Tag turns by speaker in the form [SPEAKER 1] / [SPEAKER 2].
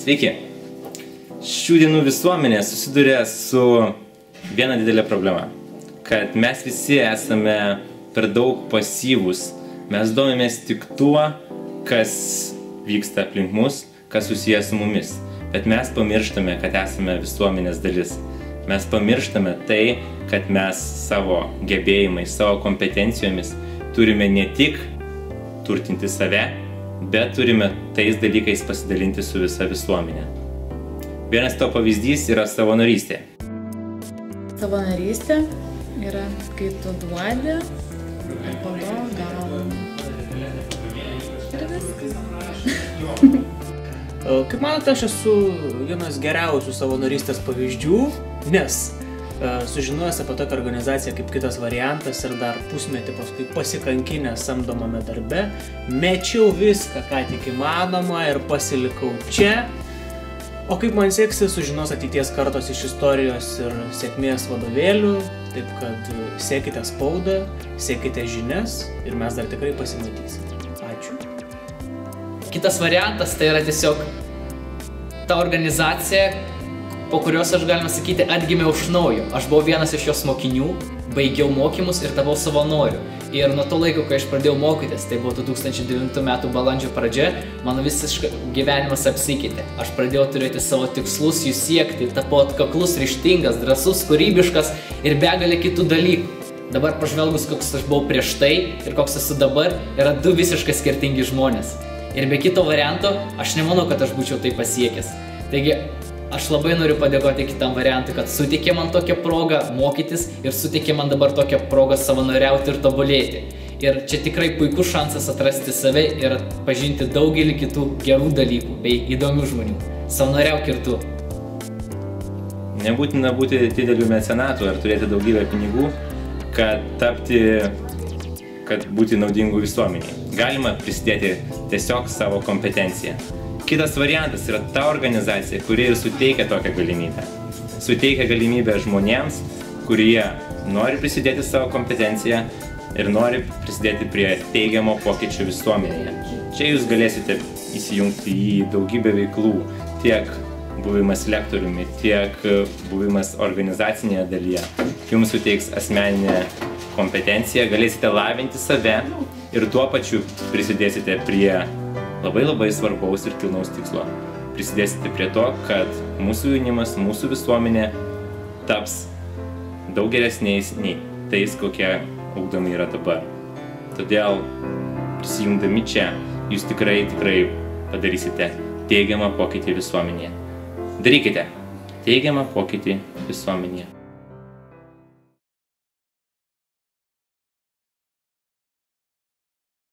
[SPEAKER 1] Sveiki. Šių dienų visuomenė susiduria su viena didelė problema, kad mes visi esame per daug pasyvūs. Mes domimės tik tuo, kas vyksta aplink mus, kas susijęs su mumis. Bet mes pamirštame, kad esame visuomenės dalis. Mes pamirštame tai, kad mes savo gebėjimais, savo kompetencijomis turime ne tik turtinti save, bet turime tais dalykais pasidalinti su visa visuomenė. Vienas to pavyzdys yra savanorystė.
[SPEAKER 2] Savanorystė yra, kai tu duodi ir po to gauni. Ir viskas.
[SPEAKER 3] Kaip manote, aš esu vienas geriausių savanorystės pavyzdžių, nes sužinojęs apie tokią organizaciją kaip Kitas variantas ir dar pusmetį paskui pasikankinęs samdomame darbe, mečiau viską, ką tik įmanoma ir pasilikau čia. O kaip man seksis, sužinos ateities kartos iš istorijos ir sėkmės vadovėlių, taip kad sekite spaudą, sekite žinias ir mes dar tikrai pasimatysime. Ačiū.
[SPEAKER 4] Kitas variantas tai yra tiesiog ta organizacija, po kurios aš, galima sakyti, atgimiau iš naujo. Aš buvau vienas iš jos mokinių, baigiau mokymus ir tapau savanoriu. Ir nuo to laiko, kai aš pradėjau mokytis, tai buvo 2009 metų balandžio pradžia, mano visiškai gyvenimas apsikeitė. Aš pradėjau turėti savo tikslus, jų siekti, tapau atkaklus, ryžtingas, drąsus, kūrybiškas ir begalė kitų dalykų. Dabar pažvelgus, koks aš buvau prieš tai ir koks esu dabar, yra du visiškai skirtingi žmonės. Ir be kito varianto, aš nemanau, kad aš būčiau tai pasiekęs. Taigi, aš labai noriu padėkoti Kitam variantui, kad suteikė man tokią progą mokytis ir suteikė man dabar tokią progą savanoriauti ir tobulėti. Ir čia tikrai puikus šansas atrasti save ir pažinti daugelį kitų gerų dalykų bei įdomių žmonių. Savanoriauk ir tu.
[SPEAKER 1] Nebūtina būti dideliu mecenatu ar turėti daugybę pinigų, kad būti naudingų visuomeniai. Galima prisidėti tiesiog savo kompetenciją. Kitas variantas yra ta organizacija, kuri ir suteikia tokią galimybę. Suteikia galimybę žmonėms, kurie nori prisidėti savo kompetenciją ir nori prisidėti prie teigiamo pokyčio visuomenėje. Čia jūs galėsite įsijungti į daugybę veiklų, tiek buvimas lektoriumi, tiek buvimas organizacinėje dalyje. Jums suteiks asmeninę kompetenciją, galėsite lavinti save ir tuo pačiu prisidėsite prie labai svarbaus ir kilnaus tikslo. Prisidėsite prie to, kad mūsų jaunimas, mūsų visuomenė taps daug geresniais nei tais, kokie ugdomi yra dabar. Todėl prisijungdami čia, jūs tikrai padarysite teigiamą pokytį visuomenėje. Darykite teigiamą pokytį visuomenėje.